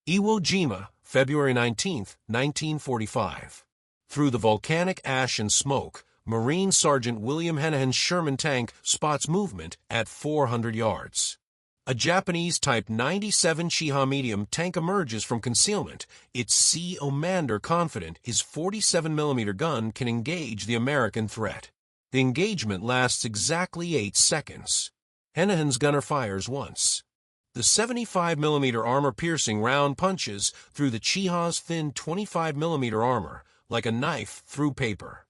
Iwo Jima, February 19, 1945. Through the volcanic ash and smoke, Marine Sergeant William Hennehan's Sherman tank spots movement at 400 yards. A Japanese Type 97 Chiha medium tank emerges from concealment, its Sea-Omander confident his 47mm gun can engage the American threat. The engagement lasts exactly 8 seconds. Hennehan's gunner fires once. The 75mm armor-piercing round punches through the Chiha's thin 25mm armor like a knife through paper.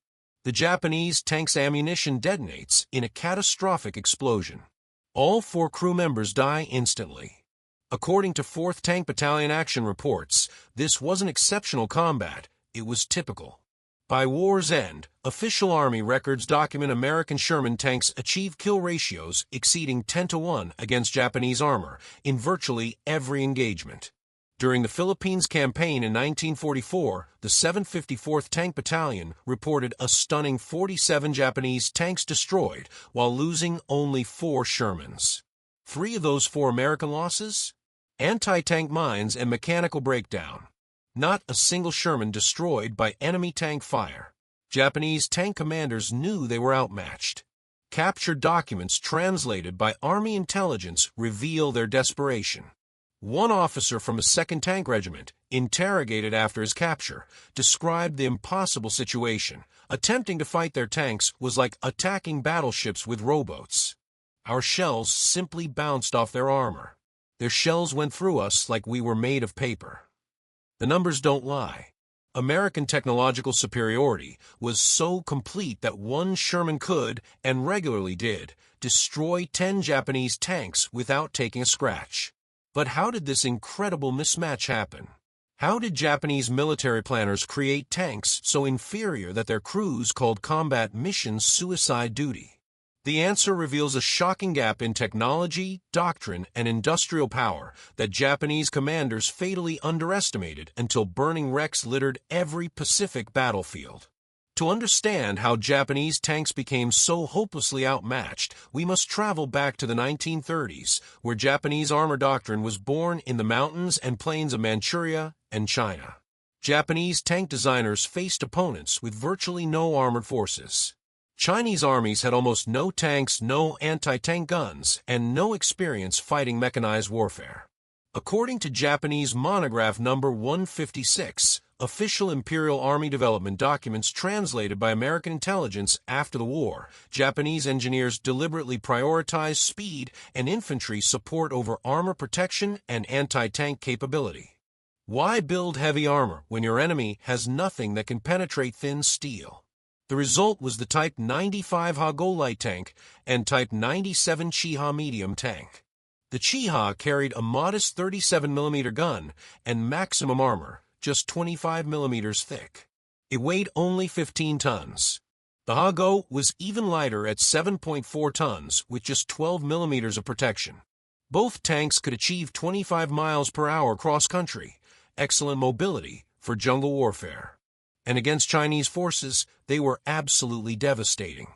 The Japanese tank's ammunition detonates in a catastrophic explosion. All 4 crew members die instantly. According to 4th Tank Battalion action reports, this wasn't exceptional combat, it was typical. By war's end, official Army records document American Sherman tanks achieve kill ratios exceeding 10-to-1 against Japanese armor in virtually every engagement. During the Philippines campaign in 1944, the 754th Tank Battalion reported a stunning 47 Japanese tanks destroyed while losing only 4 Shermans. 3 of those 4 American losses? Anti-tank mines and mechanical breakdown. Not a single Sherman destroyed by enemy tank fire. Japanese tank commanders knew they were outmatched. Captured documents translated by Army intelligence reveal their desperation. One officer from a 2nd Tank Regiment, interrogated after his capture, described the impossible situation. Attempting to fight their tanks was like attacking battleships with rowboats. Our shells simply bounced off their armor. Their shells went through us like we were made of paper. The numbers don't lie. American technological superiority was so complete that one Sherman could, and regularly did, destroy 10 Japanese tanks without taking a scratch. But how did this incredible mismatch happen? How did Japanese military planners create tanks so inferior that their crews called combat missions suicide duty? The answer reveals a shocking gap in technology, doctrine, and industrial power that Japanese commanders fatally underestimated until burning wrecks littered every Pacific battlefield. To understand how Japanese tanks became so hopelessly outmatched, we must travel back to the 1930s, where Japanese armor doctrine was born in the mountains and plains of Manchuria and China. Japanese tank designers faced opponents with virtually no armored forces. Chinese armies had almost no tanks, no anti-tank guns, and no experience fighting mechanized warfare. According to Japanese monograph number 156, official Imperial Army development documents translated by American intelligence after the war, Japanese engineers deliberately prioritized speed and infantry support over armor protection and anti-tank capability. Why build heavy armor when your enemy has nothing that can penetrate thin steel? The result was the Type 95 Hago light tank and Type 97 Chiha medium tank. The Chiha carried a modest 37mm gun and maximum armor, just 25mm thick. It weighed only 15 tons. The Hago was even lighter at 7.4 tons with just 12mm of protection. Both tanks could achieve 25 miles per hour cross-country, excellent mobility for jungle warfare. And against Chinese forces, they were absolutely devastating.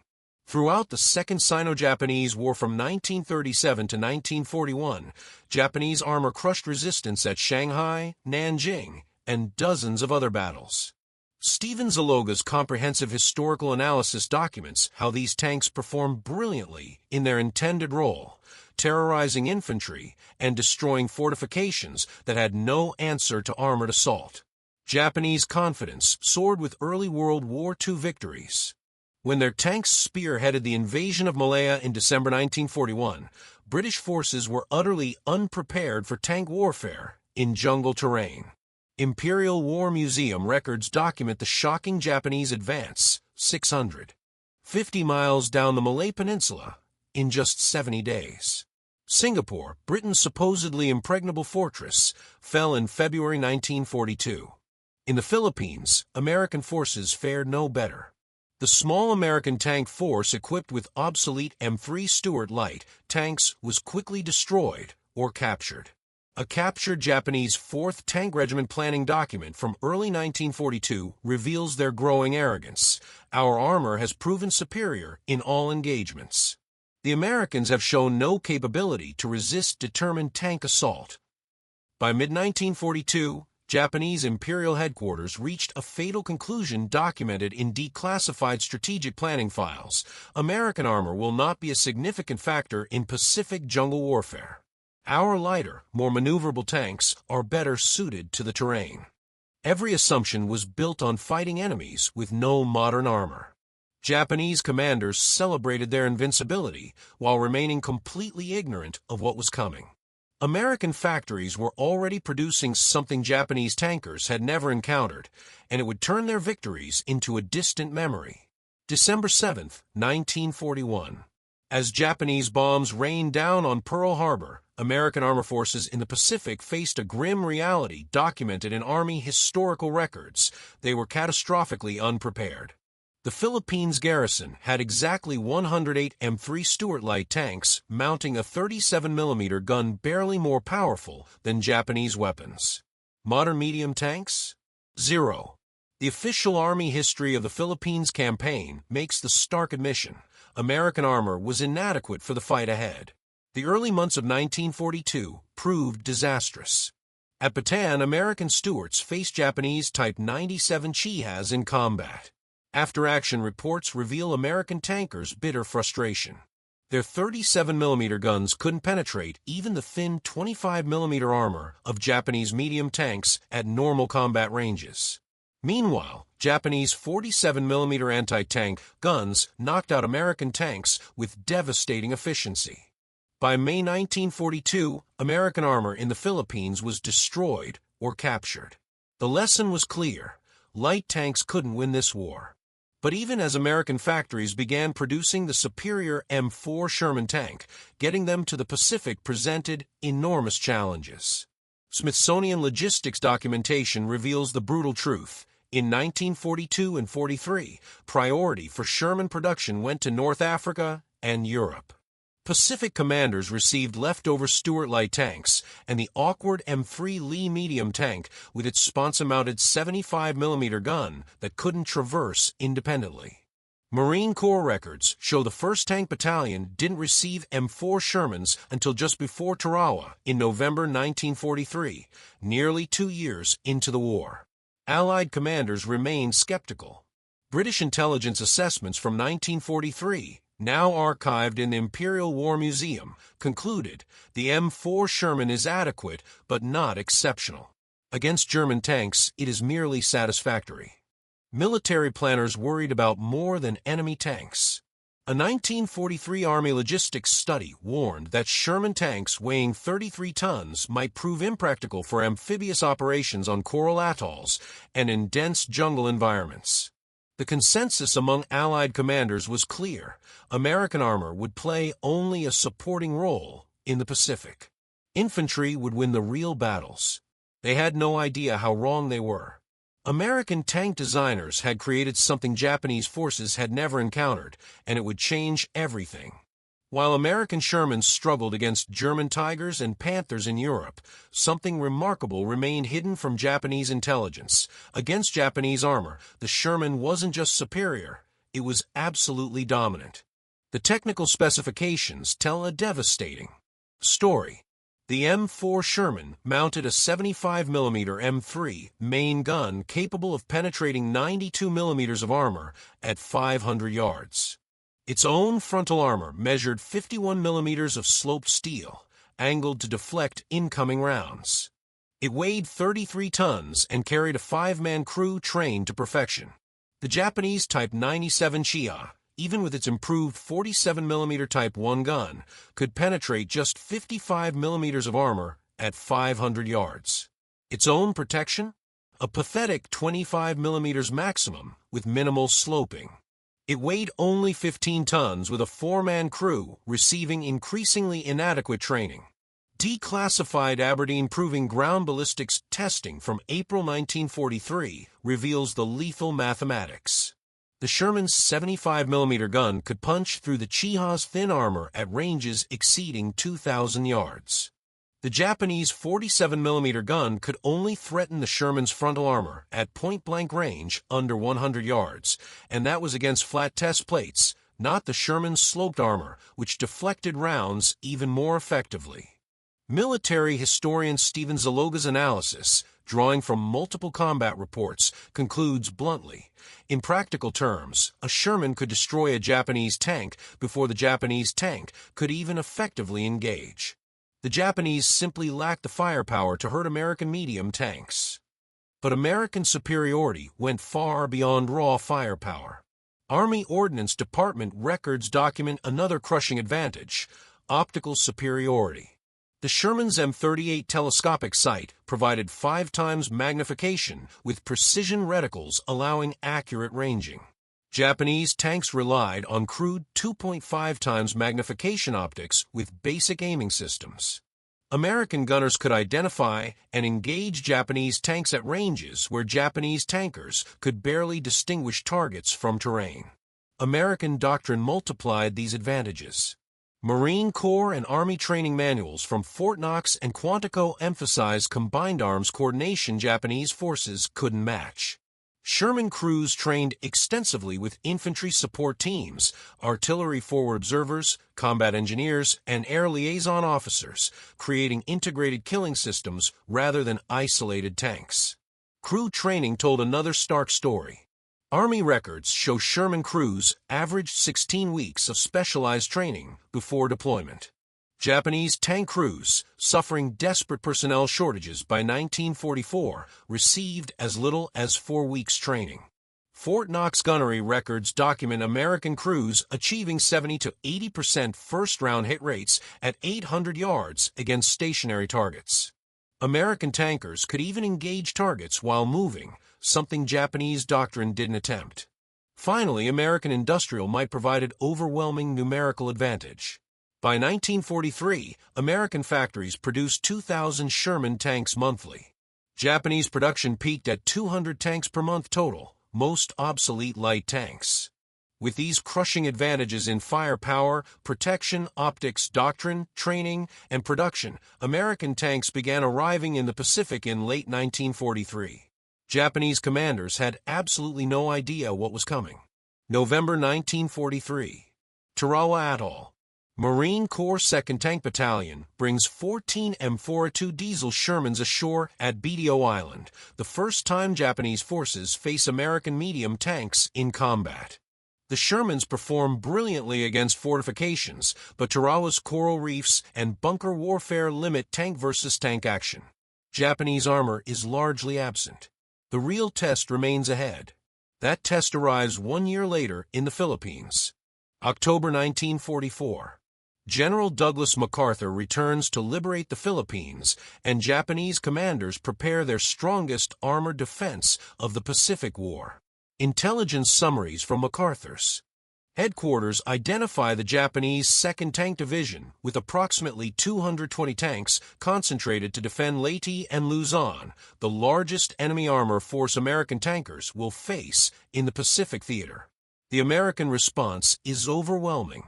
Throughout the Second Sino-Japanese War from 1937 to 1941, Japanese armor crushed resistance at Shanghai, Nanjing, and dozens of other battles. Stephen Zaloga's comprehensive historical analysis documents how these tanks performed brilliantly in their intended role, terrorizing infantry and destroying fortifications that had no answer to armored assault. Japanese confidence soared with early World War II victories. When their tanks spearheaded the invasion of Malaya in December 1941, British forces were utterly unprepared for tank warfare in jungle terrain. Imperial War Museum records document the shocking Japanese advance, 650 miles down the Malay Peninsula, in just 70 days. Singapore, Britain's supposedly impregnable fortress, fell in February 1942. In the Philippines, American forces fared no better. The small American tank force equipped with obsolete M3 Stuart light tanks was quickly destroyed or captured. A captured Japanese 4th Tank Regiment planning document from early 1942 reveals their growing arrogance. Our armor has proven superior in all engagements. The Americans have shown no capability to resist determined tank assault. By mid-1942, Japanese imperial headquarters reached a fatal conclusion documented in declassified strategic planning files. American armor will not be a significant factor in Pacific jungle warfare. Our lighter, more maneuverable tanks are better suited to the terrain. Every assumption was built on fighting enemies with no modern armor. Japanese commanders celebrated their invincibility while remaining completely ignorant of what was coming. American factories were already producing something Japanese tankers had never encountered, and it would turn their victories into a distant memory. December 7, 1941. As Japanese bombs rained down on Pearl Harbor, American armor forces in the Pacific faced a grim reality documented in Army historical records. They were catastrophically unprepared. The Philippines garrison had exactly 108 M3 Stuart light tanks mounting a 37mm gun barely more powerful than Japanese weapons. Modern medium tanks? Zero. The official Army history of the Philippines campaign makes the stark admission: American armor was inadequate for the fight ahead. The early months of 1942 proved disastrous. At Bataan, American Stuarts faced Japanese Type 97 Chihas in combat. After-action reports reveal American tankers' bitter frustration. Their 37mm guns couldn't penetrate even the thin 25mm armor of Japanese medium tanks at normal combat ranges. Meanwhile, Japanese 47mm anti-tank guns knocked out American tanks with devastating efficiency. By May 1942, American armor in the Philippines was destroyed or captured. The lesson was clear: light tanks couldn't win this war. But even as American factories began producing the superior M4 Sherman tank, getting them to the Pacific presented enormous challenges. Smithsonian logistics documentation reveals the brutal truth. In 1942 and 43, priority for Sherman production went to North Africa and Europe. Pacific commanders received leftover Stuart light tanks and the awkward M3 Lee medium tank with its sponsor-mounted 75mm gun that couldn't traverse independently. Marine Corps records show the 1st Tank Battalion didn't receive M4 Shermans until just before Tarawa in November 1943, nearly 2 years into the war. Allied commanders remained skeptical. British intelligence assessments from 1943, now archived in the Imperial War Museum, concluded the M4 Sherman is adequate but not exceptional. Against German tanks, it is merely satisfactory. Military planners worried about more than enemy tanks. A 1943 Army logistics study warned that Sherman tanks weighing 33 tons might prove impractical for amphibious operations on coral atolls and in dense jungle environments. The consensus among Allied commanders was clear: American armor would play only a supporting role in the Pacific. Infantry would win the real battles. They had no idea how wrong they were. American tank designers had created something Japanese forces had never encountered, and it would change everything. While American Shermans struggled against German Tigers and Panthers in Europe, something remarkable remained hidden from Japanese intelligence. Against Japanese armor, the Sherman wasn't just superior, it was absolutely dominant. The technical specifications tell a devastating story. The M4 Sherman mounted a 75mm M3 main gun capable of penetrating 92mm of armor at 500 yards. Its own frontal armor measured 51mm of sloped steel, angled to deflect incoming rounds. It weighed 33 tons and carried a 5-man crew trained to perfection. The Japanese Type 97 Chiha, even with its improved 47mm Type 1 gun, could penetrate just 55mm of armor at 500 yards. Its own protection? A pathetic 25mm maximum with minimal sloping. It weighed only 15 tons with a 4-man crew receiving increasingly inadequate training. Declassified Aberdeen Proving Ground Ballistics testing from April 1943 reveals the lethal mathematics. The Sherman's 75mm gun could punch through the Chiha's thin armor at ranges exceeding 2,000 yards. The Japanese 47mm gun could only threaten the Sherman's frontal armor at point-blank range under 100 yards, and that was against flat test plates, not the Sherman's sloped armor, which deflected rounds even more effectively. Military historian Stephen Zaloga's analysis, drawing from multiple combat reports, concludes bluntly, in practical terms, a Sherman could destroy a Japanese tank before the Japanese tank could even effectively engage. The Japanese simply lacked the firepower to hurt American medium tanks. But American superiority went far beyond raw firepower. Army Ordnance Department records document another crushing advantage: optical superiority. The Sherman's M38 telescopic sight provided 5 times magnification with precision reticles allowing accurate ranging. Japanese tanks relied on crude 2.5 times magnification optics with basic aiming systems. American gunners could identify and engage Japanese tanks at ranges where Japanese tankers could barely distinguish targets from terrain. American doctrine multiplied these advantages. Marine Corps and Army training manuals from Fort Knox and Quantico emphasize combined arms coordination Japanese forces couldn't match. Sherman crews trained extensively with infantry support teams, artillery forward observers, combat engineers, and air liaison officers, creating integrated killing systems rather than isolated tanks. Crew training told another stark story. Army records show Sherman crews averaged 16 weeks of specialized training before deployment. Japanese tank crews, suffering desperate personnel shortages by 1944, received as little as 4 weeks training. Fort Knox gunnery records document American crews achieving 70 to 80% first-round hit rates at 800 yards against stationary targets. American tankers could even engage targets while moving, something Japanese doctrine didn't attempt. Finally, American industrial might provided overwhelming numerical advantage. By 1943, American factories produced 2,000 Sherman tanks monthly. Japanese production peaked at 200 tanks per month total, most obsolete light tanks. With these crushing advantages in firepower, protection, optics, doctrine, training, and production, American tanks began arriving in the Pacific in late 1943. Japanese commanders had absolutely no idea what was coming. November 1943. Tarawa Atoll. Marine Corps 2nd Tank Battalion brings 14 M4 diesel Shermans ashore at BDO Island, the first time Japanese forces face American medium tanks in combat. The Shermans perform brilliantly against fortifications, but Tarawa's coral reefs and bunker warfare limit tank versus tank action. Japanese armor is largely absent. The real test remains ahead. That test arrives 1 year later in the Philippines. October 1944. General Douglas MacArthur returns to liberate the Philippines, and Japanese commanders prepare their strongest armored defense of the Pacific War. Intelligence summaries from MacArthur's headquarters identify the Japanese 2nd Tank Division with approximately 220 tanks concentrated to defend Leyte and Luzon, the largest enemy armor force American tankers will face in the Pacific theater. The American response is overwhelming.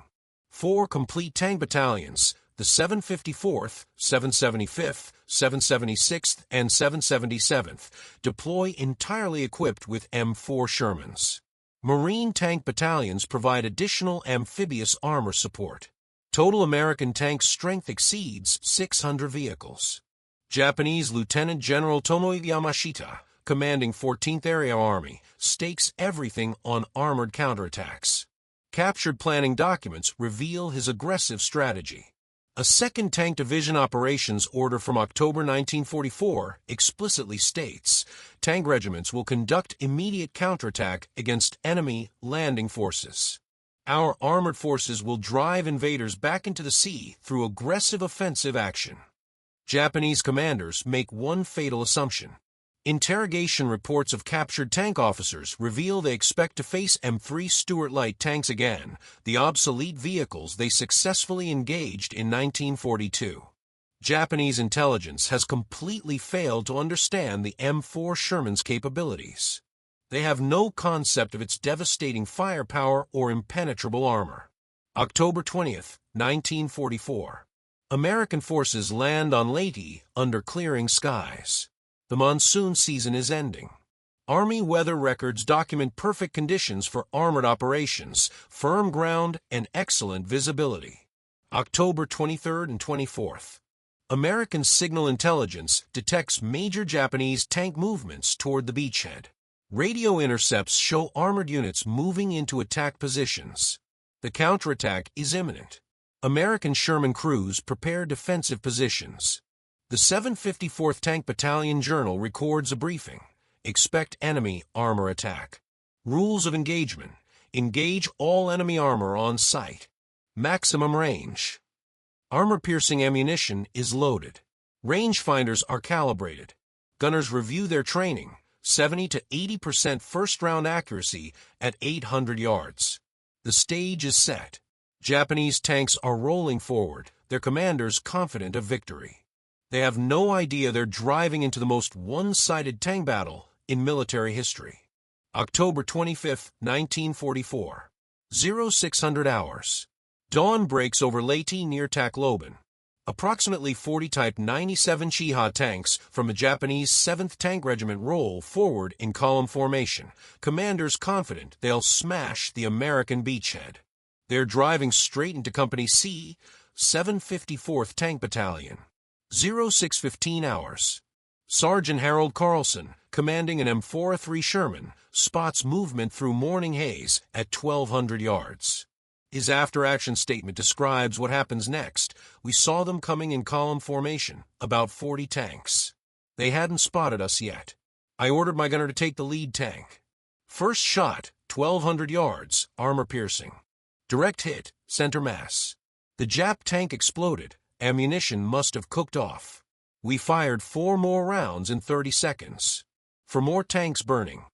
4 complete tank battalions, the 754th, 775th, 776th, and 777th, deploy entirely equipped with M4 Shermans. Marine tank battalions provide additional amphibious armor support. Total American tank strength exceeds 600 vehicles. Japanese Lieutenant General Tomoe Yamashita, commanding 14th Area Army, stakes everything on armored counterattacks. Captured planning documents reveal his aggressive strategy. A 2nd Tank Division operations order from October 1944 explicitly states, tank regiments will conduct immediate counterattack against enemy landing forces. Our armored forces will drive invaders back into the sea through aggressive offensive action. Japanese commanders make one fatal assumption. Interrogation reports of captured tank officers reveal they expect to face M3 Stuart Light tanks again, the obsolete vehicles they successfully engaged in 1942. Japanese intelligence has completely failed to understand the M4 Sherman's capabilities. They have no concept of its devastating firepower or impenetrable armor. October 20th, 1944. American forces land on Leyte under clearing skies. The monsoon season is ending. Army weather records document perfect conditions for armored operations, firm ground, and excellent visibility. October 23rd and 24th. American signal intelligence detects major Japanese tank movements toward the beachhead. Radio intercepts show armored units moving into attack positions. The counterattack is imminent. American Sherman crews prepare defensive positions. The 754th Tank Battalion Journal records a briefing. Expect enemy armor attack. Rules of engagement. Engage all enemy armor on sight. Maximum range. Armor-piercing ammunition is loaded. Rangefinders are calibrated. Gunners review their training. 70 to 80% first-round accuracy at 800 yards. The stage is set. Japanese tanks are rolling forward, their commanders confident of victory. They have no idea they're driving into the most one-sided tank battle in military history. October 25, 1944. 0600 hours. Dawn breaks over Leyte near Tacloban. Approximately 40 Type 97 Chiha tanks from the Japanese 7th Tank Regiment roll forward in column formation, commanders confident they'll smash the American beachhead. They're driving straight into Company C, 754th Tank Battalion. 0615 hours. Sergeant Harold Carlson, commanding an M4 Sherman, spots movement through morning haze at 1,200 yards. His after-action statement describes what happens next. We saw them coming in column formation, about 40 tanks. They hadn't spotted us yet. I ordered my gunner to take the lead tank. First shot, 1,200 yards, armor-piercing. Direct hit, center mass. The Jap tank exploded. Ammunition must have cooked off. We fired 4 more rounds in 30 seconds. For more tanks burning.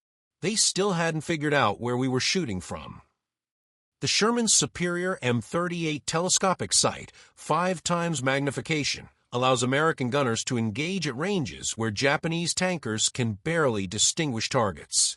They still hadn't figured out where we were shooting from. The Sherman's superior M38 telescopic sight, 5 times magnification, allows American gunners to engage at ranges where Japanese tankers can barely distinguish targets.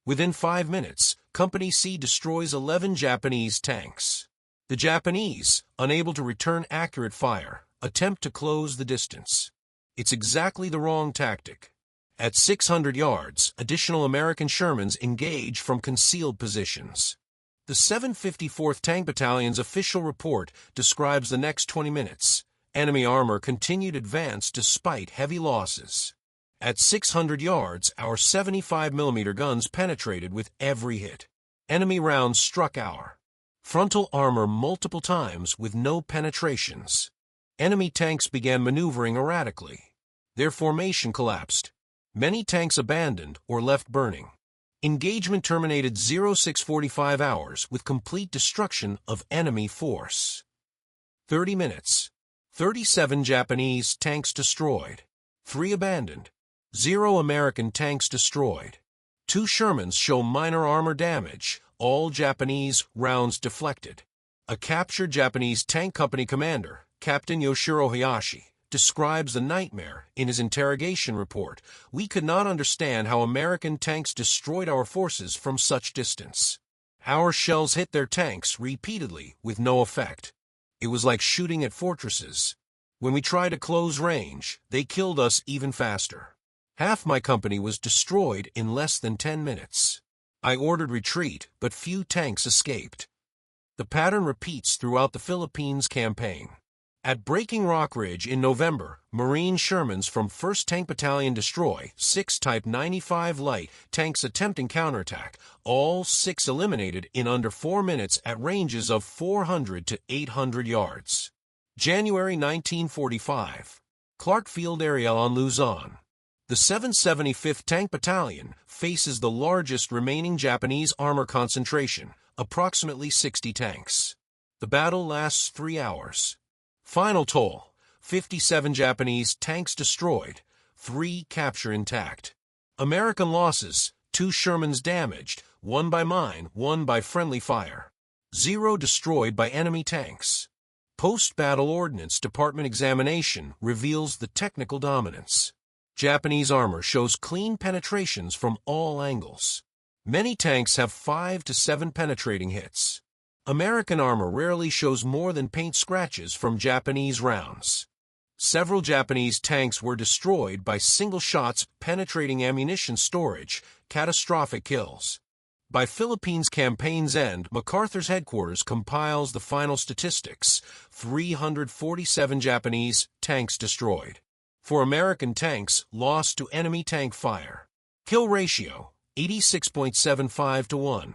Within 5 minutes, Company C destroys 11 Japanese tanks. The Japanese, unable to return accurate fire, attempt to close the distance. It's exactly the wrong tactic. At 600 yards, additional American Shermans engage from concealed positions. The 754th Tank Battalion's official report describes the next 20 minutes. Enemy armor continued advance despite heavy losses. At 600 yards, our 75mm guns penetrated with every hit. Enemy rounds struck our frontal armor multiple times with no penetrations. Enemy tanks began maneuvering erratically. Their formation collapsed. Many tanks abandoned or left burning. Engagement terminated 0645 hours with complete destruction of enemy force. 30 minutes. 37 Japanese tanks destroyed. 3 abandoned. 0 American tanks destroyed. 2 Shermans show minor armor damage. All Japanese rounds deflected. A captured Japanese tank company commander, Captain Yoshiro Hayashi, describes the nightmare in his interrogation report. We could not understand how American tanks destroyed our forces from such distance. Our shells hit their tanks repeatedly with no effect. It was like shooting at fortresses. When we tried to close range, they killed us even faster. Half my company was destroyed in less than 10 minutes. I ordered retreat, but few tanks escaped. The pattern repeats throughout the Philippines campaign. At Breaking Rock Ridge in November, Marine Shermans from 1st Tank Battalion destroy 6 Type 95 light tanks attempting counterattack, all 6 eliminated in under 4 minutes at ranges of 400 to 800 yards. January 1945. Clark Field area on Luzon. The 775th Tank Battalion faces the largest remaining Japanese armor concentration, approximately 60 tanks. The battle lasts 3 hours. Final toll, 57 Japanese tanks destroyed, 3 capture intact. American losses, 2 Shermans damaged, 1 by mine, 1 by friendly fire. 0 destroyed by enemy tanks. Post-battle Ordnance Department examination reveals the technical dominance. Japanese armor shows clean penetrations from all angles. Many tanks have 5 to 7 penetrating hits. American armor rarely shows more than paint scratches from Japanese rounds. Several Japanese tanks were destroyed by single shots penetrating ammunition storage, catastrophic kills. By Philippines campaign's end, MacArthur's headquarters compiles the final statistics: 347 Japanese tanks destroyed. For American tanks lost to enemy tank fire. Kill ratio, 86.75 to 1.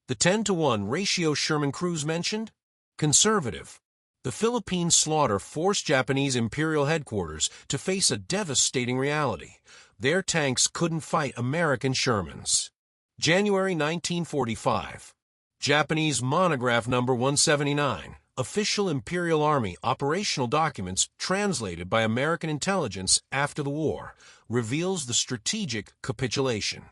The 10 to 1 ratio Sherman crews mentioned? Conservative. The Philippines slaughter forced Japanese imperial headquarters to face a devastating reality. Their tanks couldn't fight American Shermans. January 1945. Japanese monograph number 179. Official Imperial Army operational documents translated by American intelligence after the war reveals the strategic capitulation.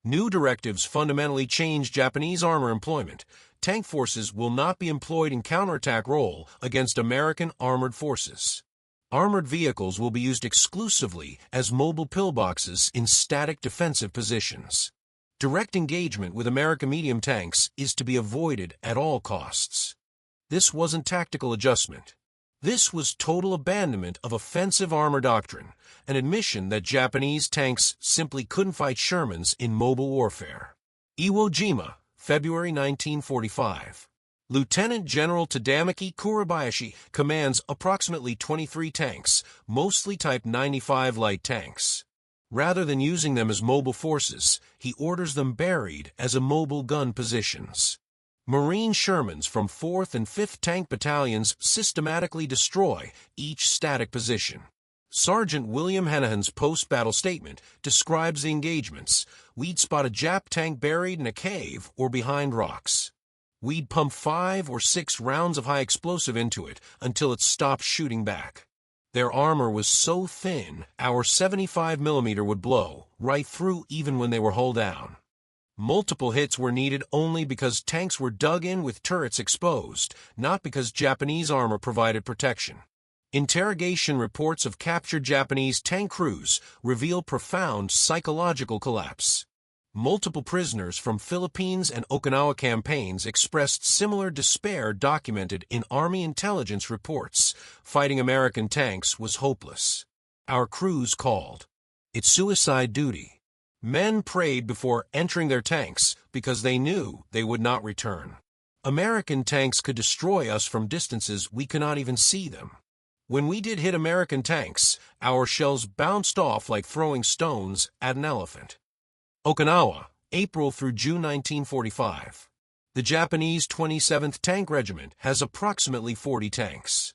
New directives fundamentally change Japanese armor employment. Tank forces will not be employed in counterattack role against American armored forces. Armored vehicles will be used exclusively as mobile pillboxes in static defensive positions. Direct engagement with American medium tanks is to be avoided at all costs. This wasn't tactical adjustment. This was total abandonment of offensive armor doctrine, an admission that Japanese tanks simply couldn't fight Shermans in mobile warfare. Iwo Jima, February 1945. Lieutenant General Tadamaki Kurabayashi commands approximately 23 tanks, mostly Type 95 light tanks. Rather than using them as mobile forces, he orders them buried as immobile gun positions. Marine Shermans from 4th and 5th Tank Battalions systematically destroy each static position. Sergeant William Hanahan's post-battle statement describes the engagements. We'd spot a Jap tank buried in a cave or behind rocks. We'd pump 5 or 6 rounds of high explosive into it until it stopped shooting back. Their armor was so thin, our 75mm would blow right through even when they were hull down. Multiple hits were needed only because tanks were dug in with turrets exposed, not because Japanese armor provided protection. Interrogation reports of captured Japanese tank crews reveal profound psychological collapse. Multiple prisoners from Philippines and Okinawa campaigns expressed similar despair documented in Army intelligence reports. Fighting American tanks was hopeless. Our crews called. It's suicide duty. Men prayed before entering their tanks because they knew they would not return. American tanks could destroy us from distances we could not even see them. When we did hit American tanks, our shells bounced off like throwing stones at an elephant. Okinawa, April through June 1945. The Japanese 27th Tank Regiment has approximately 40 tanks.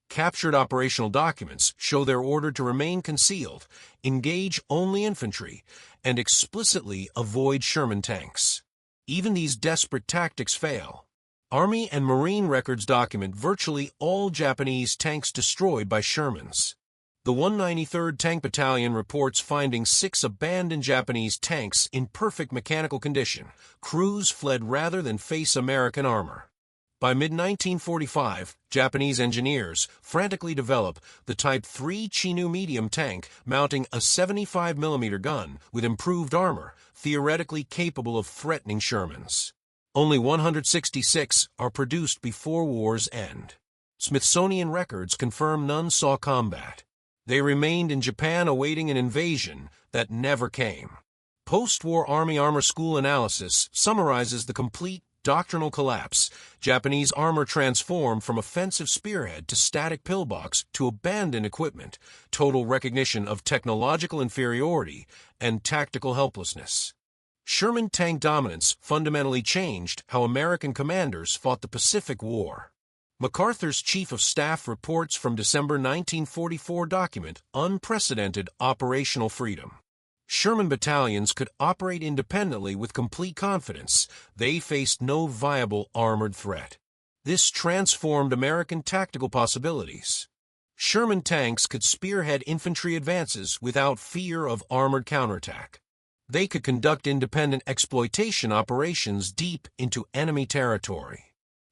Captured operational documents show they're ordered to remain concealed, engage only infantry, and explicitly avoid Sherman tanks. Even these desperate tactics fail. Army and Marine records document virtually all Japanese tanks destroyed by Shermans. The 193rd Tank Battalion reports finding 6 abandoned Japanese tanks in perfect mechanical condition. Crews fled rather than face American armor. By mid-1945, Japanese engineers frantically develop the Type 3 Chinu medium tank mounting a 75mm gun with improved armor, theoretically capable of threatening Shermans. Only 166 are produced before war's end. Smithsonian records confirm none saw combat. They remained in Japan awaiting an invasion that never came. Post-war Army Armor School analysis summarizes the complete doctrinal collapse. Japanese armor transformed from offensive spearhead to static pillbox to abandoned equipment, total recognition of technological inferiority, and tactical helplessness. Sherman tank dominance fundamentally changed how American commanders fought the Pacific War. MacArthur's Chief of Staff reports from December 1944 document unprecedented operational freedom. Sherman battalions could operate independently with complete confidence. They faced no viable armored threat. This transformed American tactical possibilities. Sherman tanks could spearhead infantry advances without fear of armored counterattack. They could conduct independent exploitation operations deep into enemy territory.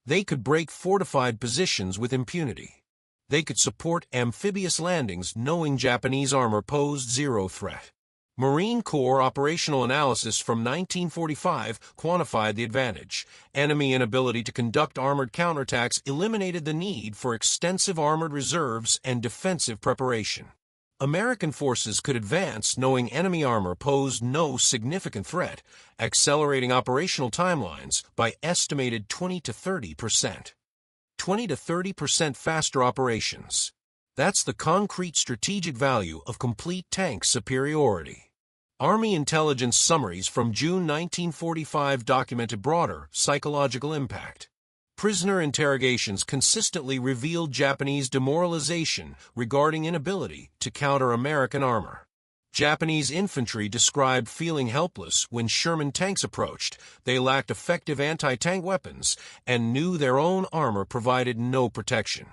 They could break fortified positions with impunity. They could support amphibious landings knowing Japanese armor posed zero threat. Marine Corps operational analysis from 1945 quantified the advantage. Enemy inability to conduct armored counterattacks eliminated the need for extensive armored reserves and defensive preparation. American forces could advance knowing enemy armor posed no significant threat, accelerating operational timelines by estimated 20 to 30%. 20 to 30% faster operations. That's the concrete strategic value of complete tank superiority. Army intelligence summaries from June 1945 documented broader psychological impact. Prisoner interrogations consistently revealed Japanese demoralization regarding inability to counter American armor. Japanese infantry described feeling helpless when Sherman tanks approached. They lacked effective anti-tank weapons and knew their own armor provided no protection.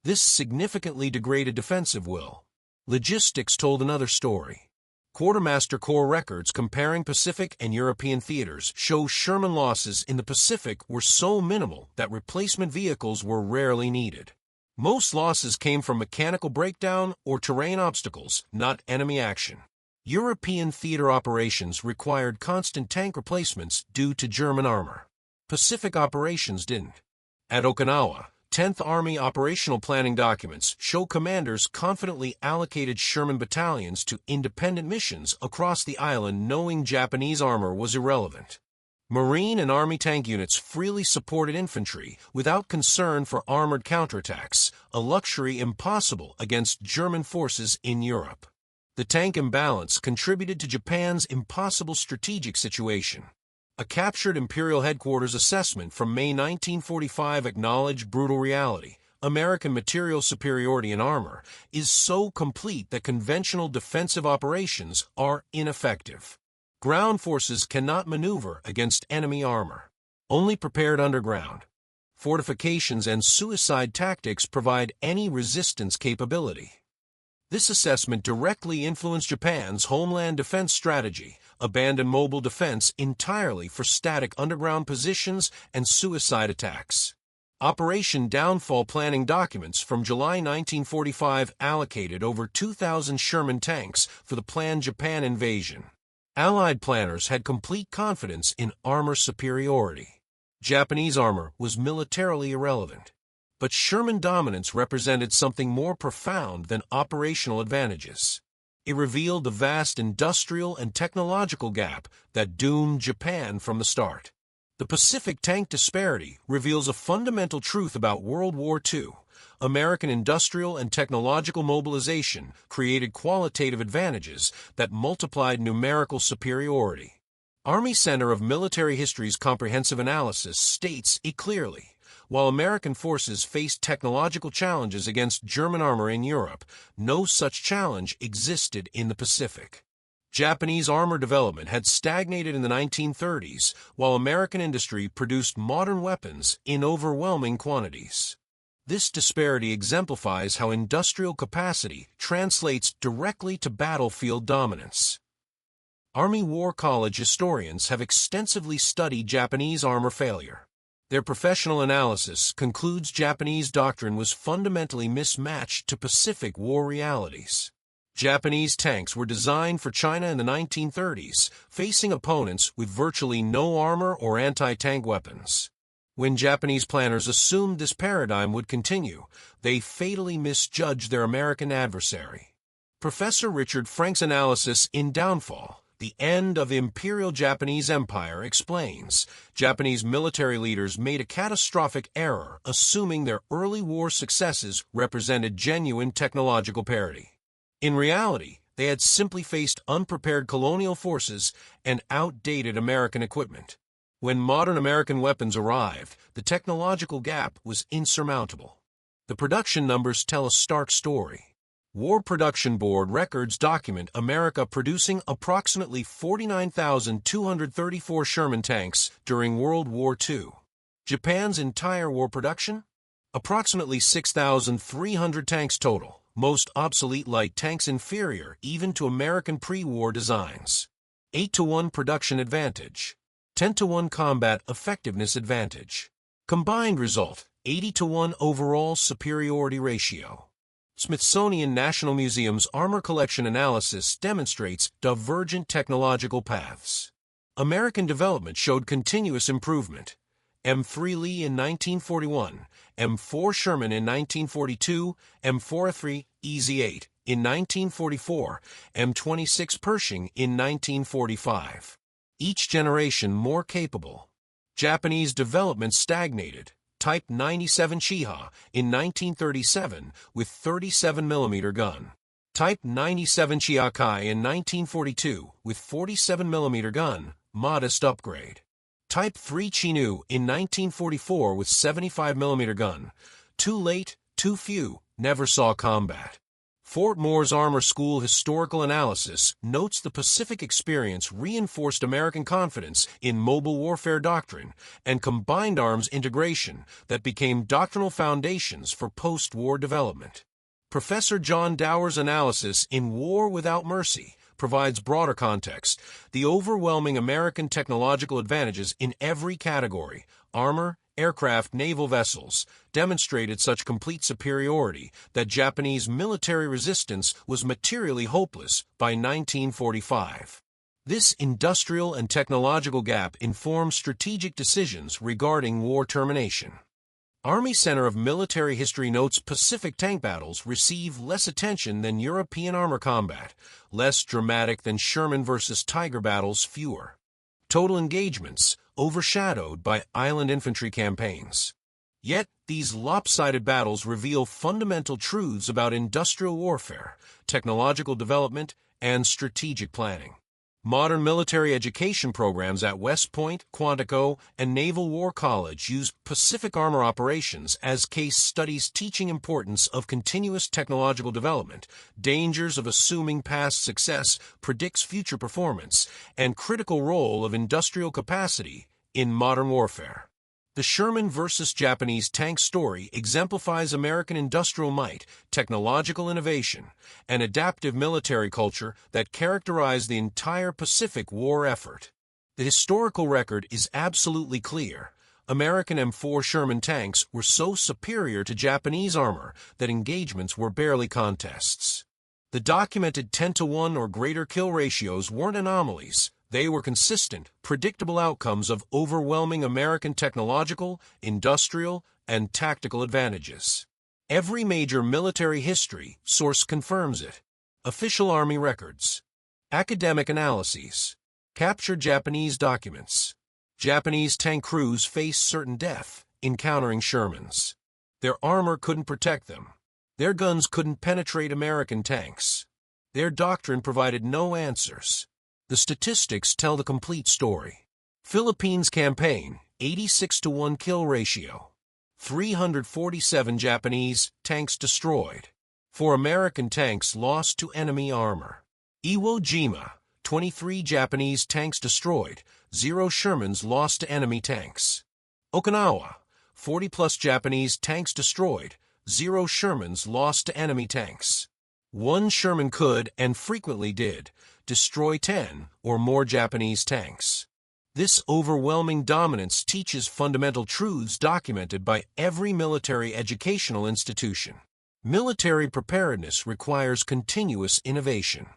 This significantly degraded defensive will. Logistics told another story. Quartermaster Corps records comparing Pacific and European theaters show Sherman losses in the Pacific were so minimal that replacement vehicles were rarely needed. Most losses came from mechanical breakdown or terrain obstacles, not enemy action. European theater operations required constant tank replacements due to German armor. Pacific operations didn't. At Okinawa, 10th Army operational planning documents show commanders confidently allocated Sherman battalions to independent missions across the island knowing Japanese armor was irrelevant. Marine and Army tank units freely supported infantry without concern for armored counterattacks, a luxury impossible against German forces in Europe. The tank imbalance contributed to Japan's impossible strategic situation. A captured Imperial Headquarters assessment from May 1945 acknowledged brutal reality. American material superiority in armor is so complete that conventional defensive operations are ineffective. Ground forces cannot maneuver against enemy armor. Only prepared underground. Fortifications and suicide tactics provide any resistance capability. This assessment directly influenced Japan's homeland defense strategy, abandoned mobile defense entirely for static underground positions and suicide attacks. Operation Downfall planning documents from July 1945 allocated over 2,000 Sherman tanks for the planned Japan invasion. Allied planners had complete confidence in armor superiority. Japanese armor was militarily irrelevant. But Sherman dominance represented something more profound than operational advantages. It revealed the vast industrial and technological gap that doomed Japan from the start. The Pacific tank disparity reveals a fundamental truth about World War II. American industrial and technological mobilization created qualitative advantages that multiplied numerical superiority. Army Center of Military History's comprehensive analysis states it clearly. While American forces faced technological challenges against German armor in Europe, no such challenge existed in the Pacific. Japanese armor development had stagnated in the 1930s, while American industry produced modern weapons in overwhelming quantities. This disparity exemplifies how industrial capacity translates directly to battlefield dominance. Army War College historians have extensively studied Japanese armor failure. Their professional analysis concludes Japanese doctrine was fundamentally mismatched to Pacific War realities. Japanese tanks were designed for China in the 1930s, facing opponents with virtually no armor or anti-tank weapons. When Japanese planners assumed this paradigm would continue, they fatally misjudged their American adversary. Professor Richard Frank's analysis in Downfall, The End of the Imperial Japanese Empire, explains Japanese military leaders made a catastrophic error assuming their early war successes represented genuine technological parity. In reality, they had simply faced unprepared colonial forces and outdated American equipment. When modern American weapons arrived, the technological gap was insurmountable. The production numbers tell a stark story. War Production Board records document America producing approximately 49,234 Sherman tanks during World War II. Japan's entire war production? Approximately 6,300 tanks total, most obsolete light tanks inferior even to American pre-war designs. 8-to-1 production advantage. 10-to-1 combat effectiveness advantage. Combined result, 80-to-1 overall superiority ratio. Smithsonian National Museum's armor collection analysis demonstrates divergent technological paths. American development showed continuous improvement. M3 Lee in 1941, M4 Sherman in 1942, M4 EZ-8 in 1944, M26 Pershing in 1945. Each generation more capable. Japanese development stagnated. Type 97 Chiha in 1937 with 37mm gun. Type 97 Chiakai in 1942 with 47mm gun, modest upgrade. Type 3 Chinu in 1944 with 75mm gun. Too late, too few, never saw combat. Fort Moore's Armor School Historical Analysis notes the Pacific experience reinforced American confidence in mobile warfare doctrine and combined arms integration that became doctrinal foundations for post-war development. Professor John Dower's analysis in War Without Mercy provides broader context. The overwhelming American technological advantages in every category, armor, aircraft, naval vessels, demonstrated such complete superiority that Japanese military resistance was materially hopeless by 1945. This industrial and technological gap informs strategic decisions regarding war termination. Army Center of Military History notes Pacific tank battles receive less attention than European armor combat, less dramatic than Sherman versus Tiger battles, fewer. Total engagements overshadowed by island infantry campaigns. Yet, these lopsided battles reveal fundamental truths about industrial warfare, technological development, and strategic planning. Modern military education programs at West Point, Quantico, and Naval War College use Pacific armor operations as case studies teaching importance of continuous technological development, dangers of assuming past success predicts future performance, and critical role of industrial capacity in modern warfare. The Sherman versus Japanese tank story exemplifies American industrial might, technological innovation, and adaptive military culture that characterized the entire Pacific War effort. The historical record is absolutely clear. American M4 Sherman tanks were so superior to Japanese armor that engagements were barely contests. The documented 10-to-1 or greater kill ratios weren't anomalies. They were consistent, predictable outcomes of overwhelming American technological, industrial, and tactical advantages. Every major military history source confirms it. Official Army records. Academic analyses. Captured Japanese documents. Japanese tank crews faced certain death encountering Shermans. Their armor couldn't protect them. Their guns couldn't penetrate American tanks. Their doctrine provided no answers. The statistics tell the complete story. Philippines campaign, 86-to-1 kill ratio. 347 Japanese tanks destroyed. 4 American tanks lost to enemy armor. Iwo Jima, 23 Japanese tanks destroyed, 0 Shermans lost to enemy tanks. Okinawa, 40-plus Japanese tanks destroyed, 0 Shermans lost to enemy tanks. 1 Sherman could, and frequently did, destroy 10 or more Japanese tanks. This overwhelming dominance teaches fundamental truths documented by every military educational institution. Military preparedness requires continuous innovation.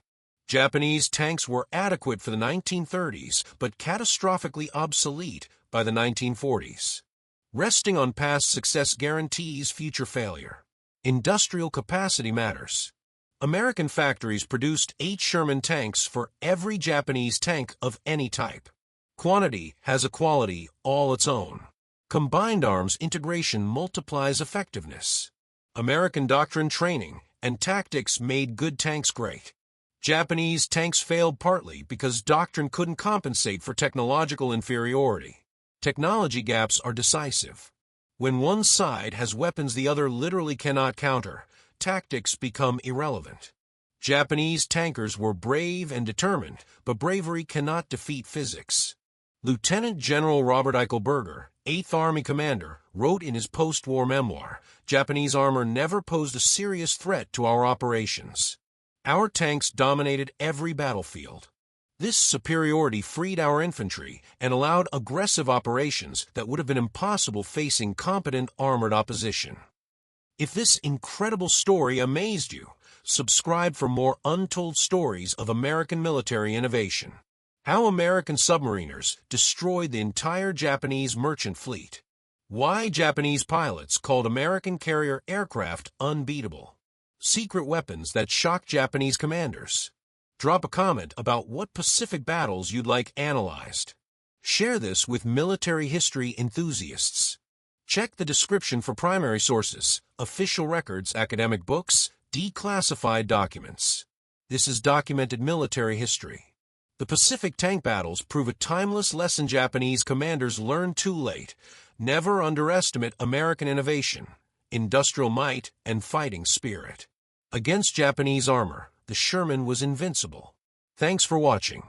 Japanese tanks were adequate for the 1930s, but catastrophically obsolete by the 1940s. Resting on past success guarantees future failure. Industrial capacity matters. American factories produced 8 Sherman tanks for every Japanese tank of any type. Quantity has a quality all its own. Combined arms integration multiplies effectiveness. American doctrine, training, and tactics made good tanks great. Japanese tanks failed partly because doctrine couldn't compensate for technological inferiority. Technology gaps are decisive. When one side has weapons the other literally cannot counter, tactics become irrelevant. Japanese tankers were brave and determined, but bravery cannot defeat physics. Lieutenant General Robert Eichelberger, 8th Army commander, wrote in his post-war memoir, "Japanese armor never posed a serious threat to our operations. Our tanks dominated every battlefield. This superiority freed our infantry and allowed aggressive operations that would have been impossible facing competent armored opposition." If this incredible story amazed you, subscribe for more untold stories of American military innovation. How American submariners destroyed the entire Japanese merchant fleet. Why Japanese pilots called American carrier aircraft unbeatable. Secret weapons that shock Japanese commanders. Drop a comment about what Pacific battles you'd like analyzed. Share this with military history enthusiasts. Check the description for primary sources, official records, academic books, declassified documents. This is documented military history. The Pacific tank battles prove a timeless lesson Japanese commanders learned too late. Never underestimate American innovation, industrial might, and fighting spirit. Against Japanese armor, the Sherman was invincible. Thanks for watching.